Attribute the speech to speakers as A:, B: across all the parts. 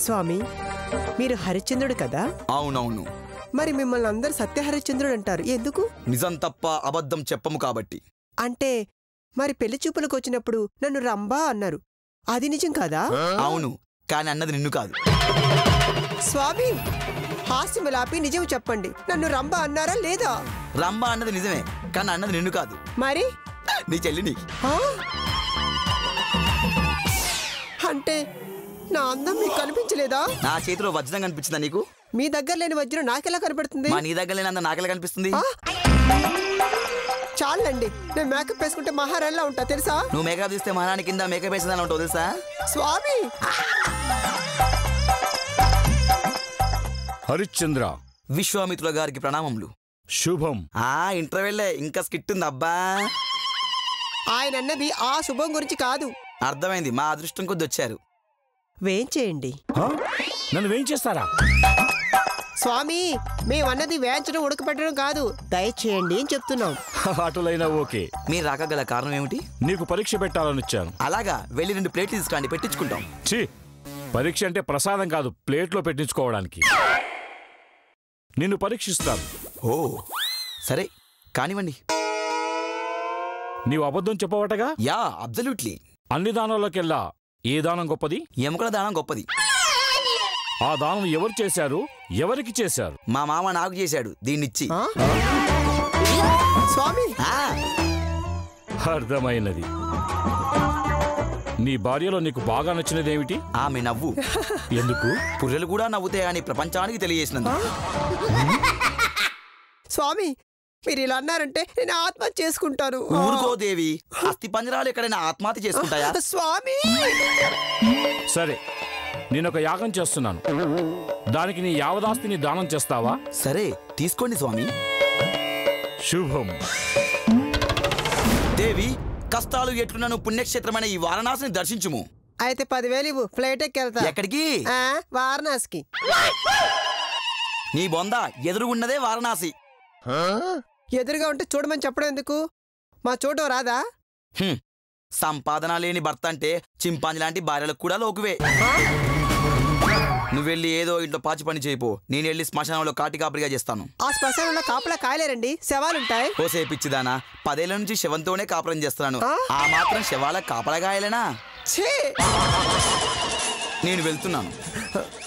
A: స్వామి, మీరు హరిశ్చంద్రుడు కదా?
B: అవునవును.
A: మరి మిమ్మల్ని అందరు సత్య హరిశ్చంద్రుడు అంటారు, ఎందుకు?
B: నిజం తప్ప అబద్ధం చెప్పము కాబట్టి.
A: అంటే మరి పెళ్లి చూపులకు వచ్చినప్పుడు నన్ను రంభా అన్నారు, అది నిజం కాదా?
B: అవును, కానీ అన్నది నిన్ను కాదు.
A: స్వామి, హాస్యములాపి నిజం చెప్పండి, నన్ను రంభా అన్నారా లేదా?
B: రంభ అన్నది నిజమే, కానీ అన్నది నిన్ను కాదు.
A: మరి
B: నీ చెల్లిని.
A: అంటే నా అందం మీకు కనిపించలేదా?
B: నా చేతిలో వజ్రం కనిపించిందా నీకు?
A: మీ దగ్గర లేని వజ్రం నాకెలా కనపడుతుంది?
B: నీ దగ్గర లేని అందం నాకెలా కనిపిస్తుంది?
A: చాలండి, నేను మేకప్ వేసుకుంటే మహారాణిలా ఉంటా తెలుసా?
B: నువ్వు మేకప్ తీస్తే మహారాణి కింద మేకప్ వేసేదాని ఉంటావు తెలుసా?
A: స్వామి,
C: హరిశ్చంద్ర,
B: విశ్వామిత్రుల గారికి ప్రణామములు.
C: శుభం.
B: ఇంటర్వెల్లే ఇంకా స్కిట్ ఉంది అబ్బా.
A: ఆయన అన్నది ఆ శుభం గురించి కాదు.
B: అర్థమైంది, మా అదృష్టం కొద్ది వచ్చారు.
A: వేంచేయండి.
C: నన్ను వేయించేస్తారా?
A: స్వామి, మేమన్నది వేయించడం ఉడకపెట్టడం కాదు, దయచేయండి అని చెప్తున్నాం.
C: అటులైనా ఓకే.
B: మీరు రాకగల కారణం ఏమిటి?
C: నీకు పరీక్ష పెట్టాలని వచ్చాను.
B: అలాగా, వెళ్ళి 2 ప్లేట్లు తీసుకురండి, పెట్టించుకుంటాం.
C: ఛీ, పరీక్ష అంటే ప్రసాదం కాదు, ప్లేట్లో పెట్టించుకోవడానికి. నిన్ను పరీక్షిస్తాను.
B: ఓ సరే, కానివ్వండి.
C: నీవు అబద్ధం చెప్పవటగా?
B: Yeah, absolutely.
C: అన్ని దానాల్లోకెల్లా ఏ దానం గొప్పది?
B: ఎముకల దానం గొప్పది.
C: ఆ దానం ఎవరు చేశారు? ఎవరికి చేశారు?
B: మా మామ నాకు చేశాడు, దీన్నిచ్చి.
A: స్వామి,
C: అర్థమైనది. నీ భార్యలో నీకు బాగా నచ్చినదేమిటి?
B: ఆమె నవ్వు.
C: ఎందుకు?
B: పుర్రెలు కూడా నవ్వుతాయని ప్రపంచానికి తెలియజేసినందుకు.
A: స్వామి, మీరు ఇలా అన్నారంటే నేను ఆత్మహత్య చేసుకుంటాను.
B: ఊరుకోదేవి, అస్థి పంజరాలు ఎక్కడైనా ఆత్మహత్య చేసుకుంటాయా?
A: స్వామి,
C: సరే, నేనొక యాగం చేస్తున్నాను, దానికి నీ యావదాస్తిని దానం చేస్తావా?
B: సరే, తీసుకోండి స్వామి.
C: శుభం.
B: దేవి, కష్టాలు ఎట్లున్నాను పుణ్యక్షేత్రమైన ఈ వారణాసిని దర్శించుము.
A: అయితే 10,000 ఇవ్వు, ఫ్లైట్ ఎక్కెళ్తా.
B: ఎక్కడికి?
A: వారణాసికి.
B: నీ బొంద, ఎదురుగున్నదే వారణాసి.
A: ఎదురుగా ఉంటే చూడమని చెప్పడం ఎందుకు? మా చూడటం రాదా?
B: సంపాదన లేని భర్త అంటే చింపాంజీ లాంటి భార్యలకు కూడా లోకువే. నువ్వెళ్ళి ఏదో ఇంట్లో పాచి పని చేయిపో, నేను వెళ్ళి శ్మశానంలో కాటి కాపరిగా చేస్తాను.
A: ఆ శ్మశానంలో కాపలా కాయలేరండి, శవాలుంటాయి.
B: ఓసే పిచ్చిదానా, 10 ఏళ్ల నుంచి శవంతోనే కాపురం చేస్తున్నాను, ఆ మాత్రం శవాల కాపలా కాయలేనా? నేను వెళ్తున్నాను.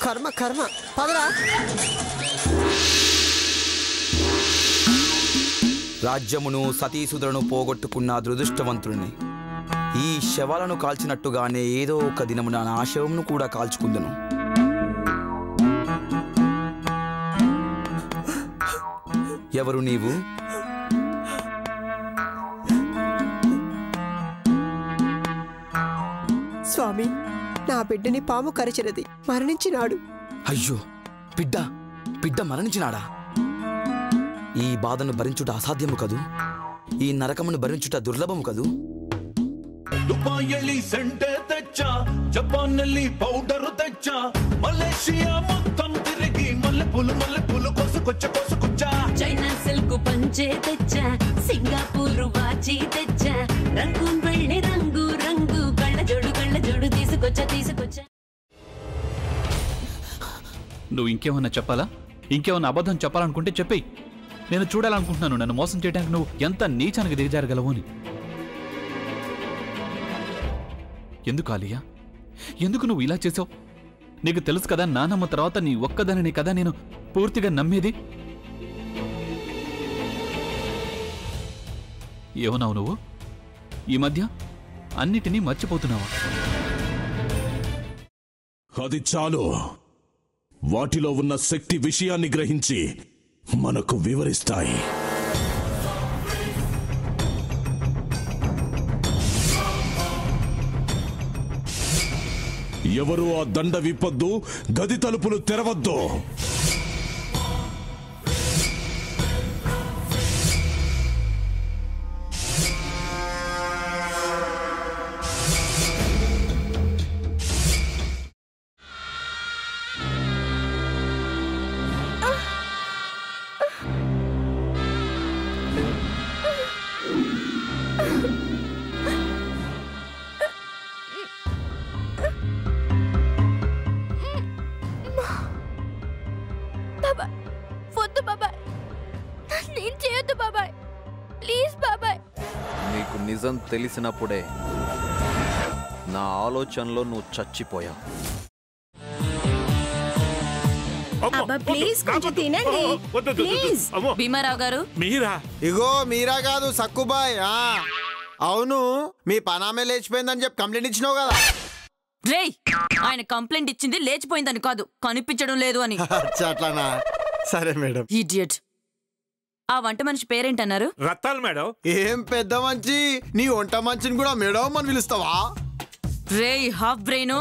A: కర్మ కర్మ, పదరా.
B: రాజ్యమును సతీసుధులను పోగొట్టుకున్న దురదృష్టవంతుడిని. ఈ శవాలను కాల్చినట్టుగానే ఏదో ఒక దినమున నా శవమును కూడా కాల్చుకుందును. ఎవరు నీవు?
A: స్వామి, నా బిడ్డని పాము కరిచినది, మరణించినాడు.
B: అయ్యో, బిడ్డ మరణించినాడా? ఈ బాధను భరించుట అసాధ్యము కదూ, ఈ నరకమును భరించుట దుర్లభము కదూ.
D: ದುಬಾಯಲ್ಲಿ ಸೆಂಟೆ ತೆಚ್ಚ, ಜಪಾನ್ನಲ್ಲಿ ಪೌಡರ್ ತೆಚ್ಚ, ಮಲೇಷಿಯಾ ಮೊತ್ತಂ ತಿರುಗಿ ಮಲ್ಲೆಪುಲು ಕೊಸకొచ్చ.
E: చైనా సిల్క్ పంచే తెచ్చ, సింగపూర్ వాచి తెచ్చ, రంగూన్ వెళ్ళి రంగు కళ్ళ జోడు తీసుకొచ్చా.
F: నువ్వు ఇంకేమన్నా చెప్పాలా? ఇంకేమన్నా అబద్ధం చెప్పాలనుకుంటే చెప్పేయి. నేను చూడాలనుకుంటున్నాను నన్ను మోసం చేయడానికి నువ్వు ఎంత నీచానికి దిగజారగలవు అని. ఎందుకు ఆలియా, ఎందుకు నువ్వు ఇలా చేసావు? నీకు తెలుసు కదా, నానమ్మ తర్వాత నీ ఒక్కదానిని కదా నేను పూర్తిగా నమ్మేది. ఏమన్నావు నువ్వు? ఈ మధ్య అన్నిటినీ మర్చిపోతున్నావా?
D: అది చాలు. వాటిలో ఉన్న శక్తి విషయాన్ని గ్రహించి మనకు వివరిస్తాయి. ఎవరు ఆ దండ విప్పొద్దు, గది తలుపులు తెరవద్దు.
G: ప్లీజ్ బాబాయ్.
H: నీకు నిజం తెలిసినప్పుడే నా ఆలోచనలో నువ్వు చచ్చిపోయావు.
G: అబ్బా ప్లీజ్ కొంచెం తినండి ప్లీజ్.
E: భీమారావు గారు
I: మీరా?
J: ఇగో మీరా కాదు సక్కుబాయ్. అవును, మీ పనామే లేచిపోయిందని చెప్పి కంప్లైంట్ ఇచ్చినావు కదా.
E: రేయ్, ఆయన కంప్లైంట్ ఇచ్చింది లేచిపోయిందని కాదు, కనిపించడం లేదు అని.
J: అట్లానా? సరే మేడం.
E: ఇడియట్. ఆ వంట మనిషి పేరేంటన్నారు?
I: రత్తాలు మేడం.
J: ఏం పెద్ద మంచి, నీ వంట మంచిని కూడా మేడం అని పిలుస్తావా?
E: రేయ్ హాఫ్ బ్రెయిన్,